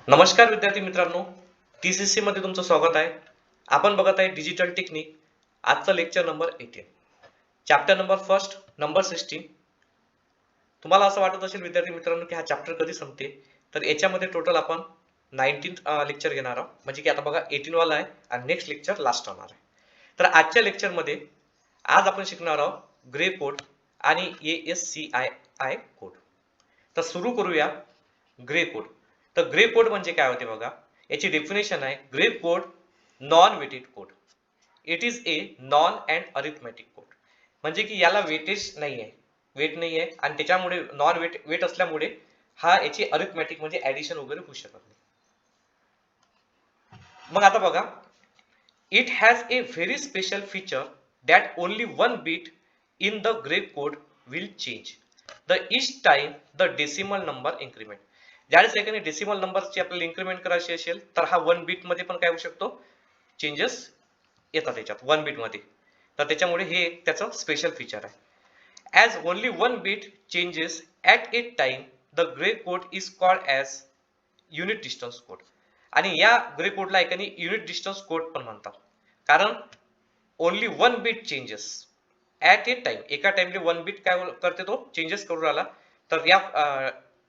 नमस्कार विद्यार्थी मित्रांनो, TCC मध्ये तुमचं स्वागत आहे. आपण बघत आहे डिजिटल टेक्निक. आजचा lecture number 18, chapter number first, number 16. तुम्हाला असं वाटत असेल विद्यार्थी मित्रांनो की हा चॅप्टर कधी संपते, तर याच्यामध्ये टोटल आपण 19 लेक्चर घेणार आहोत. म्हणजे की आता बघा 18 वाला आहे आणि नेक्स्ट लेक्चर लास्ट होणार आहे. तर आजच्या लेक्चरमध्ये आज आपण शिकणार आहोत ग्रे कोड आणि ASCII कोड. तर सुरू करूया ग्रे कोड. तर ग्रे कोड म्हणजे काय होते बघा, याची डेफिनेशन आहे Gray code non weighted code. It is a non and arithmetic code. म्हणजे की याला वेटेज नाही आहे, वेट नाही आहे आणि त्याच्यामुळे नॉन वेट असल्यामुळे हा याची अरिथमेटिक म्हणजे ऍडिशन वगैरे होऊ शकत नाही. मग आता बघा, it has a very special feature that only one bit in the Gray code will change the each time the decimal number increment. ज्यावेळेस एखादी डेसिमल नंबरची आपल्याला इन्क्रीमेंट करायची असेल तर हा वन बीट मध्ये पण काय होऊ शकतो, चेंजेस येतात त्याच्यात वन बीट मध्ये. तर त्याच्यामुळे हे त्याचं स्पेशल फीचर आहे. As only one bit changes at a time the Gray code is called as unit distance code. आणि या ग्रे कोडला एकाने युनिट डिस्टन्स कोड पण म्हणतात, कारण only one bit changes at a time, एका टाइमले वन बीट काय करते तो चेंजेस करू राहिला. तर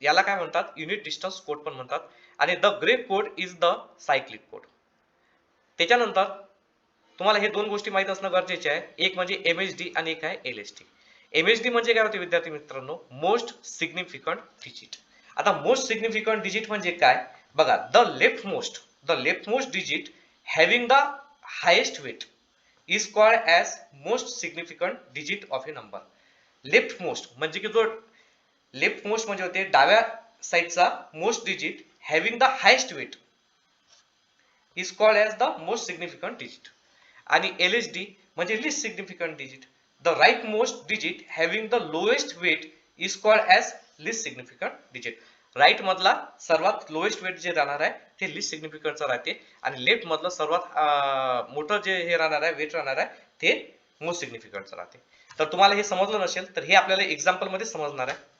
याला काय म्हणतात, युनिट डिस्टन्स कोड पण म्हणतात. आणि the Gray code is the cyclic code. त्याच्यानंतर तुम्हाला हे दोन गोष्टी माहित असणं गरजेचे आहे. एक म्हणजे MHD आणि एक आहे LSD. MHD म्हणजे काय होते विद्यार्थी मित्रांनो, मोस्ट सिग्निफिकंट डिजिट. आता मोस्ट सिग्निफिकंट डिजिट म्हणजे काय बघा, the left most digit having the highest weight is called as most significant digit of a number. Left most म्हणजे की जो लेफ्ट मोस्ट म्हणजे होते डाव्या साईडचा most digit having the highest weight is called as the most significant digit. आणि LSD म्हणजे least significant digit. The right most digit having the lowest weight is called as least significant digit. Right मधला सर्वात lowest weight जे राहणार आहे ते list सिग्निफिकंटचं राहते आणि लेफ्ट मधलं सर्वात मोठं जे हे राहणार आहे वेट राहणार आहे ते मोस्ट सिग्निफिकंटचं राहते. तर तुम्हाला हे समजलं नसेल तर हे आपल्याला एक्झाम्पल मध्ये समजणार आहे.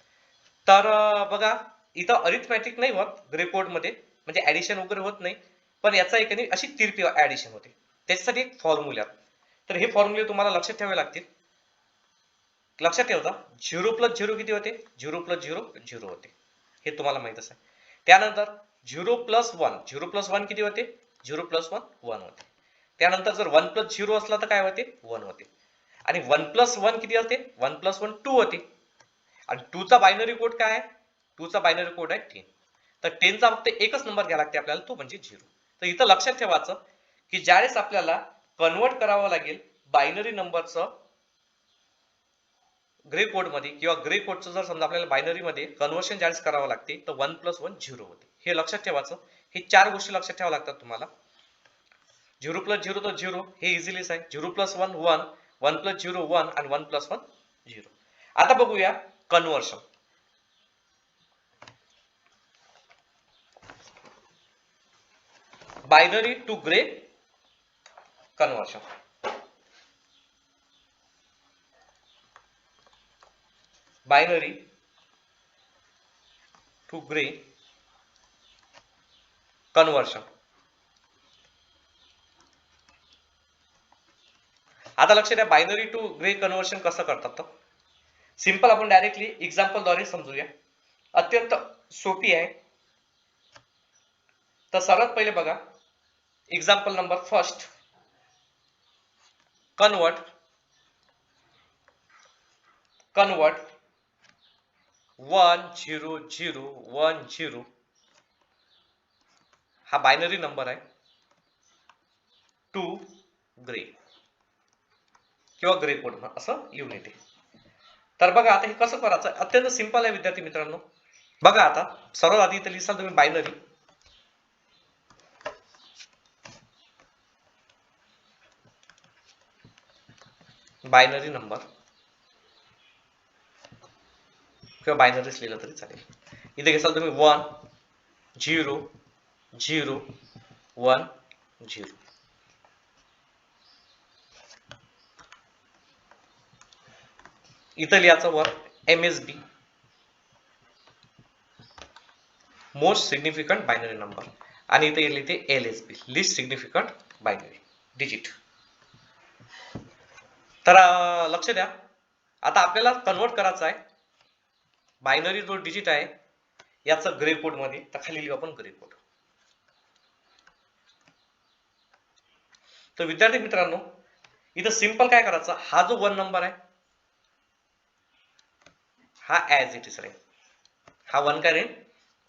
तर बघा, इथं अरिथमॅटिक नाही होत ग्रे कोड मध्ये, म्हणजे ऍडिशन वगैरे होत नाही, पण याचा एक अशी तिरपी ऍडिशन होते. त्याच्यासाठी एक फॉर्म्युला. तर हे फॉर्म्युले तुम्हाला लक्षात ठेवावे लागतील. लक्षात ठेवता 0+0 किती होते, 0+0 होते, हे तुम्हाला माहित असेल. त्यानंतर 0+1, 0+1 किती होते, 0+1 1 होते. त्यानंतर जर 1+0 असला तर काय होते, 1 होते. आणि 1+1 किती होते, 1+1 2 होते. आणि 2 चा बायनरी कोड काय आहे, 2 चा बायनरी कोड आहे 10. तर 10 चा फक्त एकच नंबर घ्यावा लागते आपल्याला, तो म्हणजे 0. तर इथं लक्षात ठेवायचं की ज्यावेळेस आपल्याला कन्वर्ट करावं लागेल बायनरी नंबरचं ग्रे कोड मध्ये, किंवा ग्रे कोडचं जर समजा आपल्याला बायनरी मध्ये कन्वर्शन ज्यावेळेस करावं लागते तर 1+1 0 होते. हे लक्षात ठेवायचं. हे चार गोष्टी लक्षात ठेवाव्या लागतात तुम्हाला. 0+0 तर 0 हे इझिलीच आहे. 0+1 1, 1+0 1 आणि 1+1 0. आता बघूया conversion. Binary to Gray conversion. Binary to Gray conversion. आता लक्षात द्या, बायनरी टू ग्रे कन्वर्शन कसं करतात. तर सिंपल, आपण डायरेक्टली एक्झाम्पल द्वारे समजूया. अत्यंत सोपी आहे. तर सर्वात पहिले बघा, एक्झाम्पल नंबर फर्स्ट. कन्वर्ट 1 0 0 1 0 हा बायनरी नंबर आहे टू ग्रे किंवा ग्रे कोड असं लिहून येते. तर बघा आता हे कसं करायचं, अत्यंत सिंपल आहे विद्यार्थी मित्रांनो. बघा आता सर्वात आधी इथे लिहिसाल तुम्ही बायनरी नंबर किंवा बायनरीच लिहिलं तरी चालेल. इथे घेसाल तुम्ही 1 0 0 1 0. इथं लिहायचं वर MSB most significant binary number, आणि इथे येईल ते LSB, list significant binary digit. तर लक्ष द्या, आता आपल्याला कन्वर्ट करायचं आहे बायनरी जो डिजिट आहे याचं ग्रे कोड मध्ये. तर खाली लिहू आपण ग्रे कोड. तर विद्यार्थी मित्रांनो, इथं सिंपल काय करायचं, हा जो 1 नंबर आहे हा ऍज इट इज राहील, हा 1 काय राहील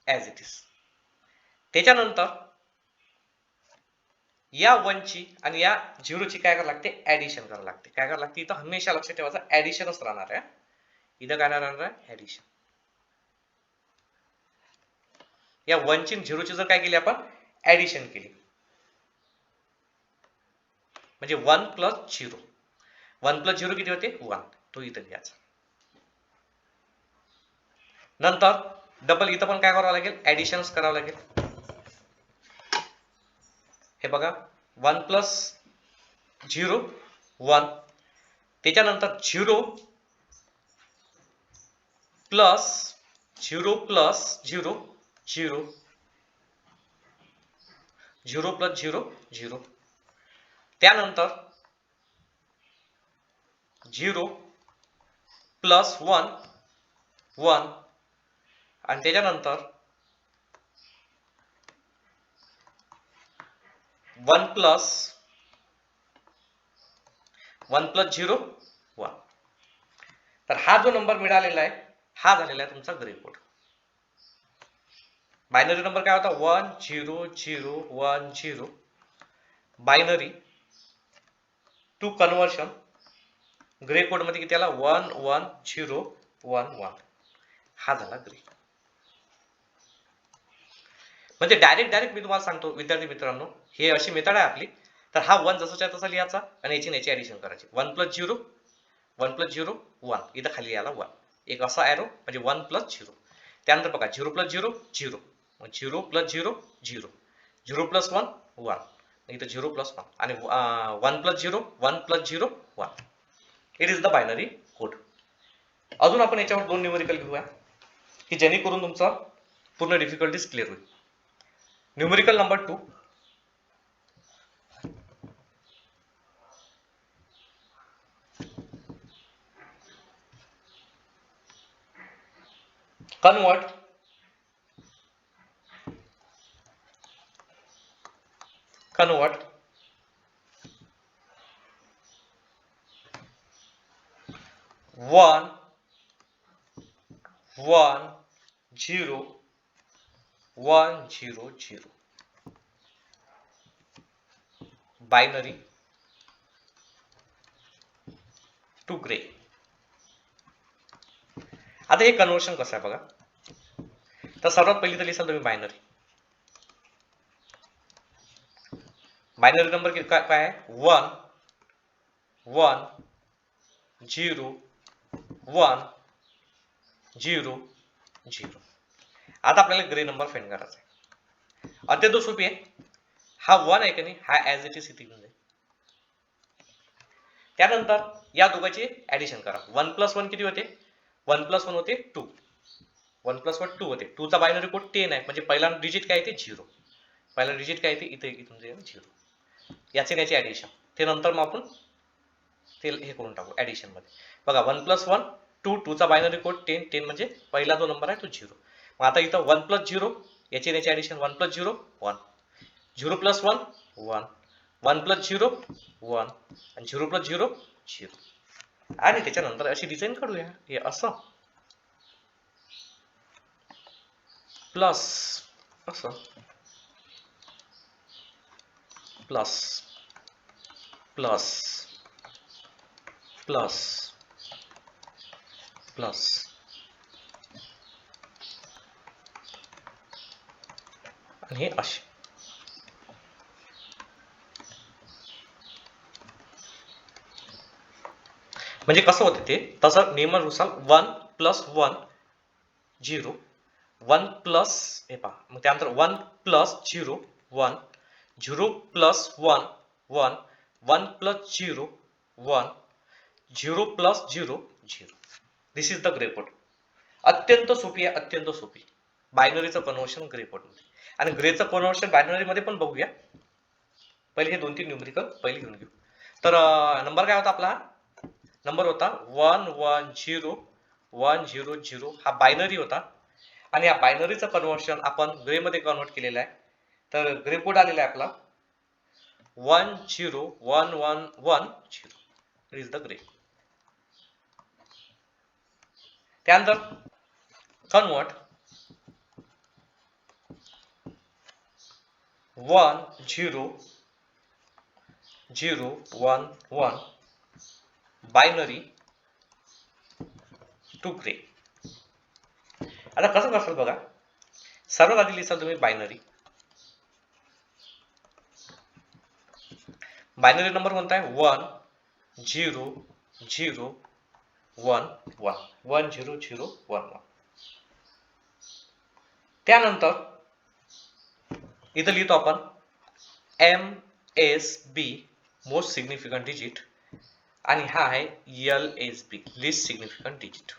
ऍज इट इज. त्याच्यानंतर या 1 ची आणि या 0 ची काय करावं लागते, ऍडिशन करावं लागते. काय करावं लागते इथं हमेशा लक्षात ठेवायचं, ऍडिशनच राहणार आहे. इथं काय राहणार आहे, ऍडिशन. या 1 ची 0 ची जर काय केली आपण ऍडिशन केली म्हणजे 1 प्लस 0, 1 प्लस 0 किती होते 1, तो इथं लिहायचा. नंतर डबल इथं पण काय करावं लागेल, ऍडिशनच करावं लागेल. हे बघा 1 प्लस 0 1, त्याच्यानंतर 0 प्लस 0 प्लस 0 0, 0 प्लस 0 0, त्यानंतर 0 प्लस 1 1, आणि त्याच्यानंतर 1 प्लस 0 1. तर हा जो नंबर मिळालेला आहे हा झालेला आहे तुमचा ग्रे कोड. बायनरी नंबर काय होता 1 0 0 1 0, binary to conversion Gray code मध्ये किती आला 1 1 0 1 1, हा झाला ग्रे. म्हणजे डायरेक्ट मी तुम्हाला सांगतो विद्यार्थी मित्रांनो, हे अशी मेथड आहे आपली. तर हा 1 जसाच्या तसा लिहायचा आणि याची ऍडिशन करायची. 1 प्लस 0 1 प्लस 0 1, इथं खाली आला 1, एक असा एरो म्हणजे 1 प्लस 0. त्यानंतर बघा 0 प्लस 0 0, 0 प्लस 0 0, 0 प्लस 1 1, इथं 0 प्लस 1, आणि 1 plus 0 1 plus 0 1. It is the binary code. अजून आपण याच्यावर 2 न्यूमेरिकल घेऊया की जेणेकरून तुमचा पूर्ण डिफिकल्टीज क्लिअर होईल. Numerical number 2, convert 1 1 0 1 0 0 binary to Gray. आता हे कन्वर्शन कसं आहे बघा. तर सर्वात पहिली तर लिहिसाल तुम्ही बायनरी. बायनरी नंबर काय आहे 1 1 0 1 0 0. आता आपल्याला ग्रे नंबर फाइंड करायचा आहे. अत्यंत सोपी आहे. हा 1 आहे की नाही, हा ऍज इट इज इथे घेऊन जाईल. त्यानंतर या दोघांची ऍडिशन करा. 1 प्लस 1 किती होते, 1 प्लस 1 होते 2, 1 प्लस 1 2 होते. 2 चा बायनरी कोड 10 आहे, म्हणजे पहिला डिजिट काय येते 0, पहिला डिजिट काय येते इथे इथून जाईल 0. याची याची ऍडिशन, ते नंतर मग आपण ते हे करून टाकू ऍडिशन मध्ये. बघा 1 प्लस 1 2, 2 चा बायनरी कोड 10 10, म्हणजे पहिला जो नंबर आहे तो 0. मग आता इथं 1 प्लस 0 याची ऍडिशन 1 प्लस 0 1, 0 प्लस 1 1, 1 प्लस 0 1, आणि 0 प्लस 0 0. आणि त्याच्यानंतर अशी डिझाईन काढूया, हे असं प्लस असं प्लस प्लस प्लस प्लस, आणि हे असे. म्हणजे कसं होते ते तसं नियमानुसार 1 प्लस 1 0, 1 प्लस हे पहा, मग त्यानंतर 1 plus 0 1, 0 plus 1 1, 1 plus 0 1, 0 plus 0 0. This is the Gray code. अत्यंत सोपी आहे, अत्यंत सोपी. बायनरीचं कन्व्हर्शन ग्रे कोडमध्ये. आणि ग्रेचं कन्व्हर्शन बायनरीमध्ये पण बघूया. पहिले हे 2-3 न्यूमेरिकल पहिले घेऊन घेऊ. तर नंबर काय होता आपला? नंबर होता 110 हा बायनरी होता. आणि या बायनरीचं कन्व्हर्शन आपण ग्रे मध्ये कन्वर्ट केलेलं आहे. तर ग्रे कोड आलेला आहे आपला 1011110. Is the grey. त्यानंतर कन्वर्ट 10011 बायनरी टू ग्रे. आता कसं करसाल बघा. सर्वात आधी लिहिसाल तुम्ही बायनरी. बायनरी नंबर कोणता आहे? 10011. त्यानंतर इथं लिहितो आपण MSB मोस्ट सिग्निफिकंट डिजिट आणि हा आहे LSB list significant digit.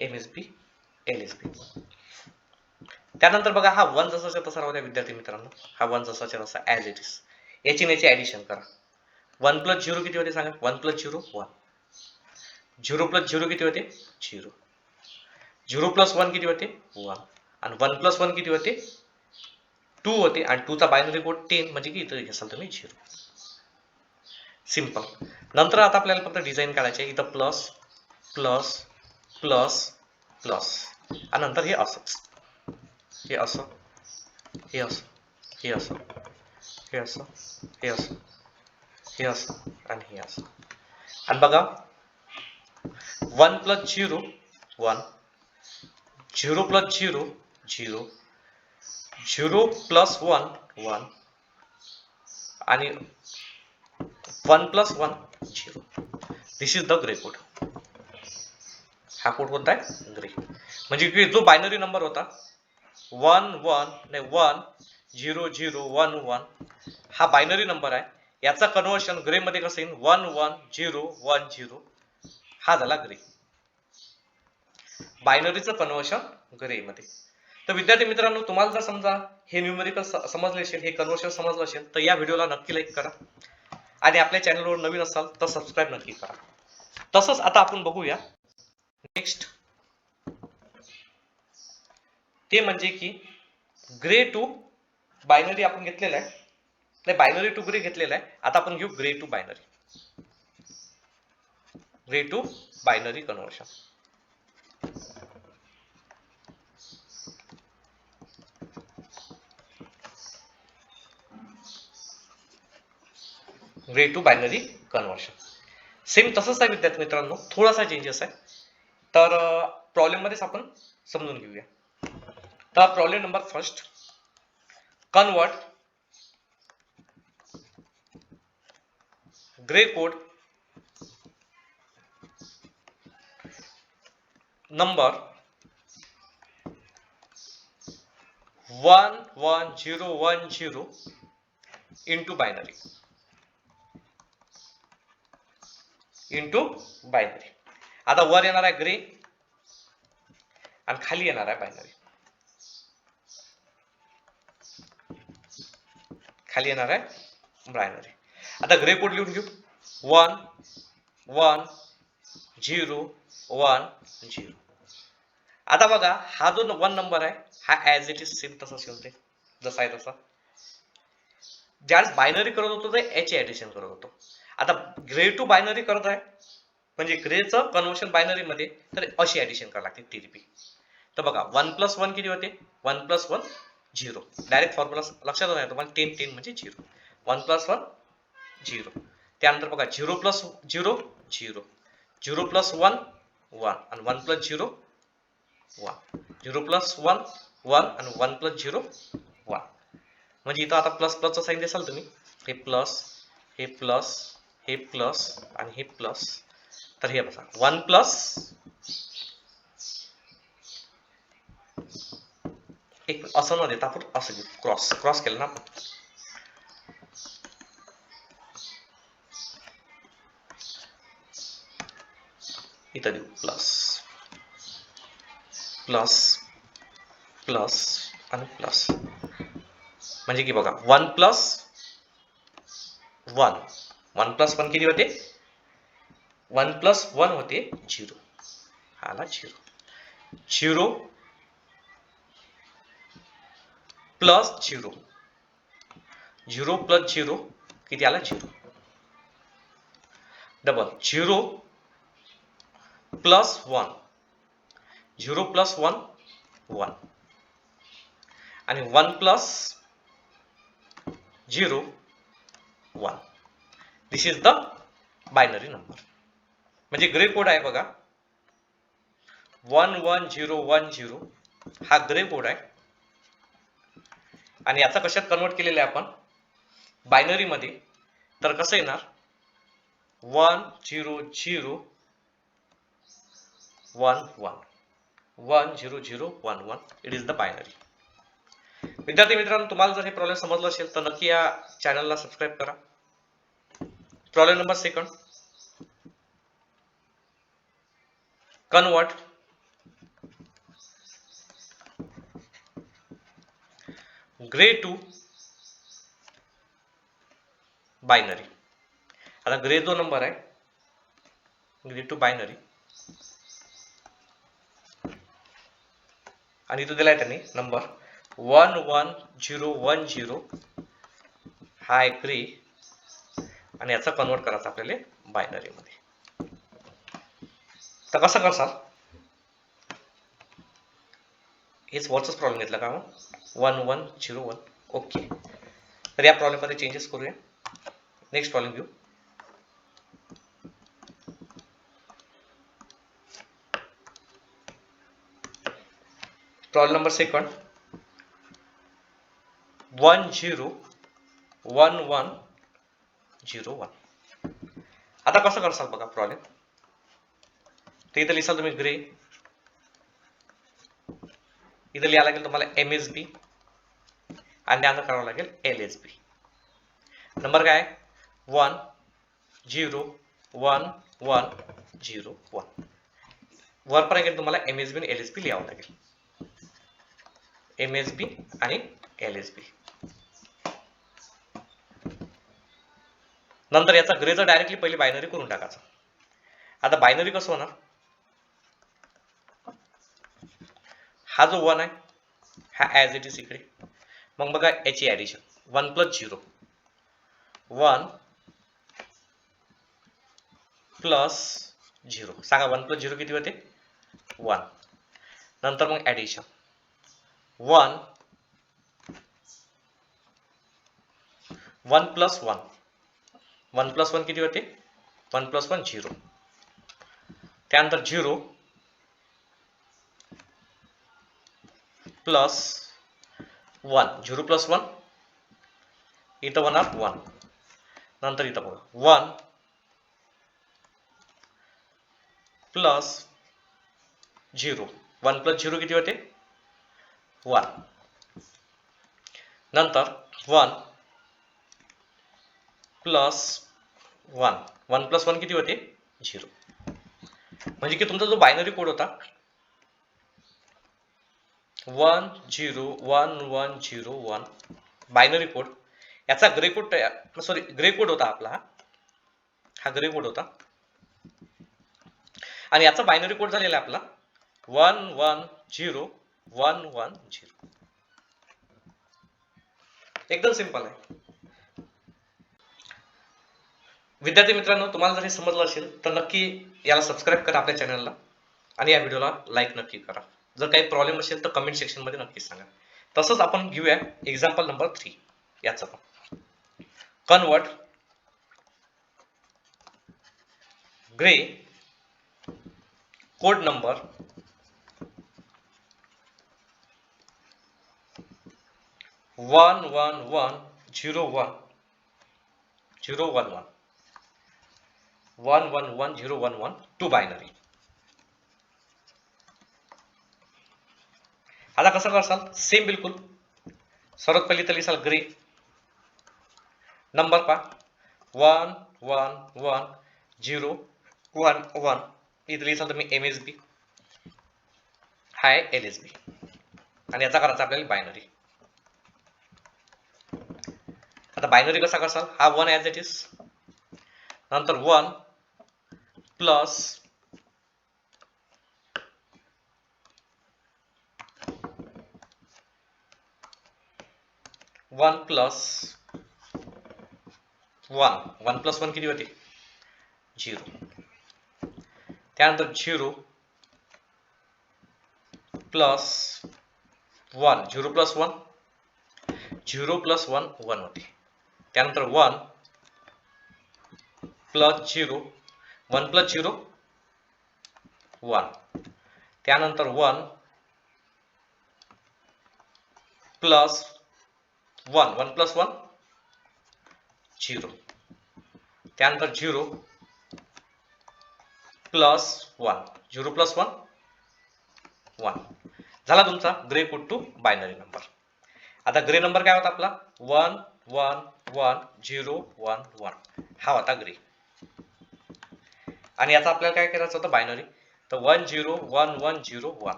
MSB LSB. त्यानंतर बघा हा 1 जसाच्या तसा राहू द्या विद्यार्थी मित्रांनो. हा 1 जसाच्या तसा ॲज इट इज. याची याची ॲडिशन करा. 1 + 0 किती होते सांगा? 1 + 0 1. 0 + 0 किती होते? 0. 0 + 1 किती होते? 1. आणि 1 + 1 किती होते? 2 होते. आणि 2 चा बायनरी कोड 10 म्हणजे की इथं घ्याल तुम्ही 0. सिंपल. नंतर आता आपल्याला फक्त डिझाईन काढायचे. इथं प्लस प्लस प्लस प्लस आणि नंतर हे असंच. हे असं, हे असं, हे असं, हे असं, हे असं, हे असं आणि हे असं. आणि बघा 1 + 0 1, 0 + 0 0, 0 + 1 1 आणि 1 + 1 0. दिस इज द ग्रे कोड. हा कोड कोणता आहे? ग्रे. म्हणजे की जो बायनरी नंबर होता 1 0 0 1 1 हा बायनरी नंबर आहे. याचा कन्व्हर्शन ग्रे मध्ये कसं येईल? 1 1 0 1 0. हा झाला ग्रे. बायनरीचं कन्व्हर्शन ग्रे मध्ये. तर विद्यार्थी मित्रांनो, तुम्हाला जर समजा हे न्यूमेरिकल समजले असेल, हे कन्व्हर्शन समजलं असेल, तर या व्हिडिओला नक्की लाईक करा. आणि आपल्या चॅनलवर नवीन असाल तर सबस्क्राईब नक्की करा. तसंच आता आपण बघूया नेक्स्ट. ते म्हणजे की ग्रे टू बायनरी आपण घेतलेला आहे. नाही, बायनरी टू ग्रे घेतलेला आहे. आता आपण घेऊ Gray to binary. Gray to binary conversion. Gray to binary conversion same तसंच आहे विद्यार्थी मित्रांनो. थोडासा चेंजेस आहे. तर प्रॉब्लेम मध्येच आपण समजून घेऊया. तर problem number first. Convert Gray code number 11010 into binary. आता वर येणार आहे ग्रे आणि खाली येणार आहे बायनरी. खाली येणार आहे बायनरी. आता ग्रे कोड लिहून घेऊ. 1 1 0 1 0. आता बघा हा जो 1 नंबर आहे हा ॲज इट इज सेम तसाच ठेवते जसा आहे तसा. ज्यावेळेस बायनरी करत होतो ते याचे ॲडिशन करत होतो. आता ग्रे टू बायनरी करत आहे म्हणजे ग्रेचं कन्व्हर्शन बायनरी मध्ये, तर अशी ॲडिशन करावी लागते TDP. तर बघा 1 + 1 किती होते? 1 + 1 0. डायरेक्ट फॉर्म्युला लक्षात नाही तुम्हाला. 10 10 म्हणजे 0. 1 + 1 0. त्यानंतर बघा 0 + 0 0, 0 + 1 1 आणि 1 + 0 1, 0 + 1 1 आणि 1 + 0 1. म्हणजे इथं आता प्लस प्लसचं साईन देसाल तुम्ही. हे प्लस, हे प्लस, हे प्लस आणि हे प्लस. तर हे बघा 1 प्लस एक असं न देता आपण असं घेऊ. क्रॉस क्रॉस केलं ना आपण. इथं देऊ प्लस प्लस प्लस आणि प्लस, म्हणजे की बघा 1 प्लस 1, 1 प्लस 1 किती होते, 1 प्लस 1 होते 0, आला 0, 0 प्लस 0, 0 प्लस 0 किती आला 0, डबल 0 प्लस 1, 0 प्लस 1 1, आणि 1 plus 0 1. This is the binary number. म्हणजे ग्रे कोड आहे बघा 11010, हा ग्रे कोड आहे. आणि याचा कशात कन्वर्ट केलेला आहे आपण बायनरी मध्ये, तर कसं येणार 10011 10011, इट इज द बायनरी. विद्यार्थी मित्रांनो, तुम्हाला जर हे प्रॉब्लेम समजलं असेल तर नक्की या चॅनलला सबस्क्राईब करा. Problem number second, convert Gray to binary. आता ग्रे जो नंबर आहे ग्रे टू बायनरी, आणि इथं दिलाय त्यांनी नंबर 11010, हा आहे ग्रे, आणि याचा कन्वर्ट करायचा आपल्याला बायनरी मध्ये. तर कसं करसाल, हेच वरचाच प्रॉब्लेम घेतला का मग 1101. ओके, तर या प्रॉब्लेम मध्ये चेंजेस करूया. नेक्स्ट प्रॉब्लेम घेऊ. Problem number second 101101. आता कसं करसाल बघा प्रॉब्लेम, ते इथं लिहिसाल तुम्ही ग्रे, इथं लिहायला लागेल तुम्हाला MSB, आणि त्यानंतर करावं लागेल LSB. नंबर काय 101101. वरपर्यंत तुम्हाला MSB आणि LSB लिहावं लागेल, MSB आणि LSB. नंतर याचा ग्रेचा डायरेक्टली पहिले बायनरी करून टाकायचा. आता बायनरी कसं होणार, हा जो 1 आहे हा ॲज इट इज इकडे, मग बघा याची ॲडिशन 1 प्लस 0, 1 प्लस 0, सांगा 1 प्लस 0 किती होते 1. नंतर मग ॲडिशन 1 प्लस 1, 1 प्लस 1 किती होते 1 प्लस 1 0, त्यानंतर 0 प्लस 1, 0 प्लस 1 इथं होणार 1, नंतर इथं बघा 1 प्लस 0, 1 प्लस 0 किती होते 1, नंतर 1 प्लस 1, 1 प्लस 1 किती होते 0. म्हणजे की तुमचा जो बायनरी कोड होता 10101 बायनरी कोड, याचा ग्रे कोड ग्रे कोड होता आपला, हा ग्रे कोड होता, आणि याचा बायनरी कोड झालेला आपला 110110. एकदम सिंपल आहे. विद्यार्थी मित्रांनो, तुम्हाला जर हे समजलं असेल तर नक्की याला सबस्क्राईब करा आपल्या चॅनलला, आणि या व्हिडिओला लाईक नक्की करा. जर काही प्रॉब्लेम असेल तर कमेंट सेक्शन मध्ये नक्की सांगा. तसंच आपण घेऊया एक्झाम्पल नंबर 3 याचा पण. Convert Gray code number 111011 to binary. आता कसं करसाल, सेम बिलकुल. सर्वात पहिले तर लिहिसाल ग्रे, नंबर पहा 111011, इथे लिहिसाल तुम्ही MSB, हाय LSB. आणि याचा करायचा आपल्याला बायनरी. आता बायनरी कसा करसाल, हा 1 ॲज इट इज, नंतर 1 प्लस 1 प्लस 1 प्लस 1 किती होते 0. त्यानंतर 0 प्लस 1, 0 प्लस 1 0 प्लस 1 1 होते. त्यानंतर 1 प्लस 0 1 प्लस 0 1. त्यानंतर 1 प्लस 1 1 प्लस 1 0. त्यानंतर 0 प्लस 1 0 प्लस 1 1. झाला तुमचा Gray code to binary number. आता ग्रे नंबर काय होता आपला 1 1 1 0 1 1, हा होता ग्रे. आणि याचा आपल्याला काय करायचं होतं बायनरी, तर 1 0 1 1 0 1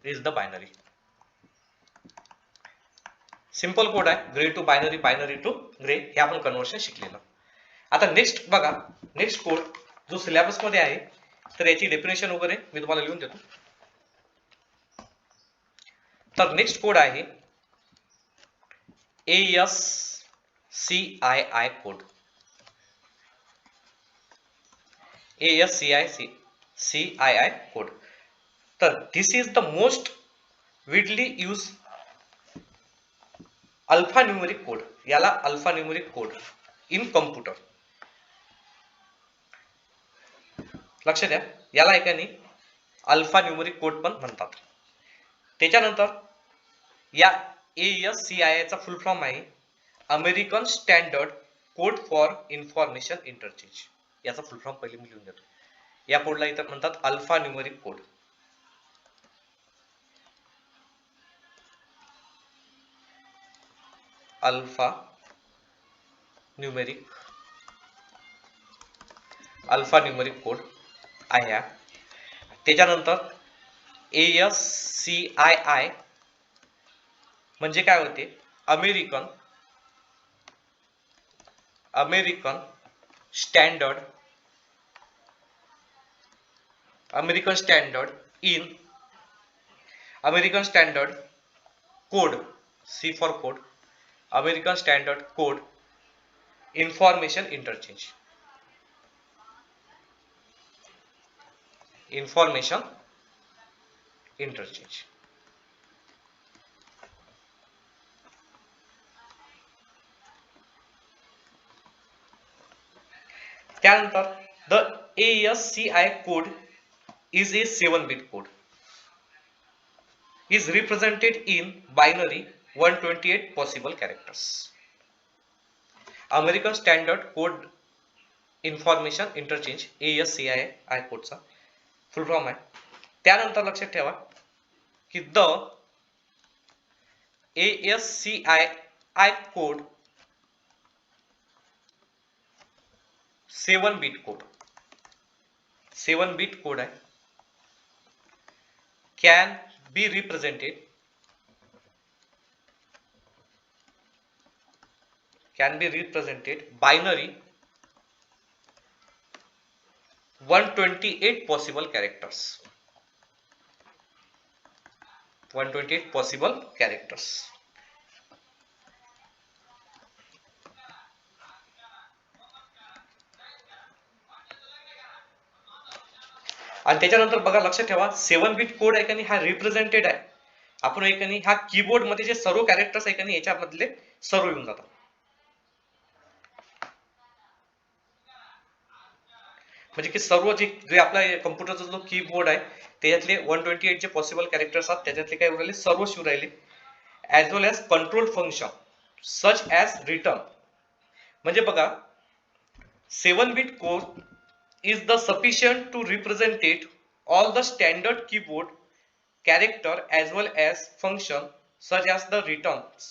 is the binary. Simple code आहे grey to binary, binary to gray, हे आपण कन्व्हर्शन शिकलेलं. आता नेक्स्ट बघा, नेक्स्ट कोड जो सिलेबस मध्ये आहे, तर याची डेफिनेशन वगैरे मी तुम्हाला लिहून देतो. तर नेक्स्ट कोड आहे ASCII कोड. ASCII code. तर this is the most widely use alpha numeric code. याला alpha numeric code in computer. लक्ष द्या, याला एकाने अल्फा न्यूमेरिक कोड पण म्हणतात. त्याच्यानंतर या ASCII चा फुल फॉर्म आहे American standard code for information interchange. याचा फुल फॉर्म पहिले मी लिहून देतो. या कोडला इथं म्हणतात alpha numeric code. Alpha numeric code आहे. त्याच्यानंतर ASCII म्हणजे काय होते, American standard code, C for code, American standard code information interchange. त्यानंतर the ASCII code is a 7-bit code, is represented in binary 128 possible characters. American standard code information interchange ASCII कोडचा फुल form आहे. त्यानंतर लक्षात ठेवा की the ASCII code 7-bit code आहे. can be represented binary 128 possible characters. आणि त्याच्यानंतर बघा लक्षात ठेवा 7-bit कोड आहे का हा रिप्रेझेंटेड आहे. आपण आहे हा कीबोर्ड मध्ये जे सर्व कॅरेक्टर्स आहे याच्यामधले सर्व येऊन जातात. म्हणजे की सर्व जे आपला कम्प्युटरचा जो कीबोर्ड आहे त्याच्यातले 128 जे पॉसिबल कॅरेक्टर्स आहेत त्याच्यातले काय उरले सर्व शिव राहिले. As well as control function such as return. म्हणजे बघा 7-bit code is the sufficient to represent all the standard keyboard character as well as function such as the returns.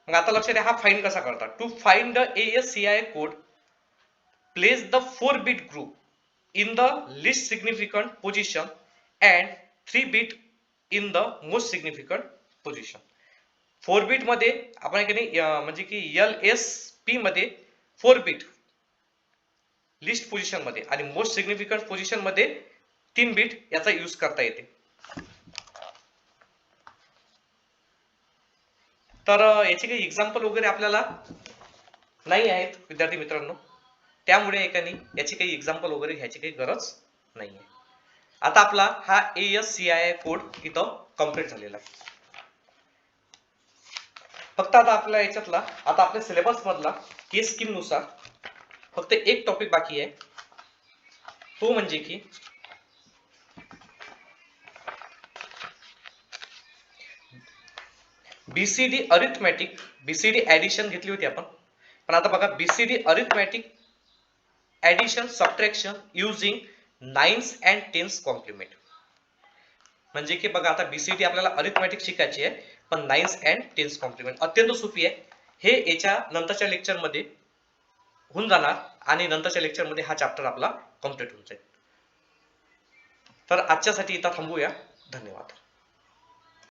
मग आता लक्षात द्या हा फाइंड कसा करतात. To find the ASCII code place the 4-bit group in the least significant position and 3 bit in the most significant position. 4 bit मध्ये आपण म्हणजे की LSP मध्ये 4 बीट लिस्ट पोझिशन मध्ये आणि मोस्ट सिग्निफिकंट पोझिशन मध्ये 3 बीट याचा यूज करता येते. तर याचे काही एक्झाम्पल वगैरे आपल्याला नाही आहेत विद्यार्थी मित्रांनो, त्यामुळे याची काही एक्झाम्पल वगैरे घ्यायची काही गरज नाहीये. आता आपला हा ASCII कोड इथं कम्प्लीट झालेला आहे. फक्त आता आपल्या याच्यातला आता आपल्या सिलेबस मधला केस स्कीम नुसार फक्त एक टॉपिक बाकी आहे, तो म्हणजे की बीसीडी अरिथमॅटिक, बीसीडी ऍडिशन घेतली होती आपण, पण आता बघा BCD arithmetic addition subtraction using 9s and 10s complement. म्हणजे की बघा आता बीसीडी आपल्याला अरिथमॅटिक शिकायची आहे, पण 9s and 10s कॉम्प्लिमेंट अत्यंत सोपी आहे. हे याच्या नंतरच्या लेक्चर मध्ये होऊन जाणार आणि नंतरच्या लेक्चर मध्ये हा चॅप्टर आपला कम्प्लीट होऊन जाईल. तर आजच्यासाठी इथं थांबूया. धन्यवाद.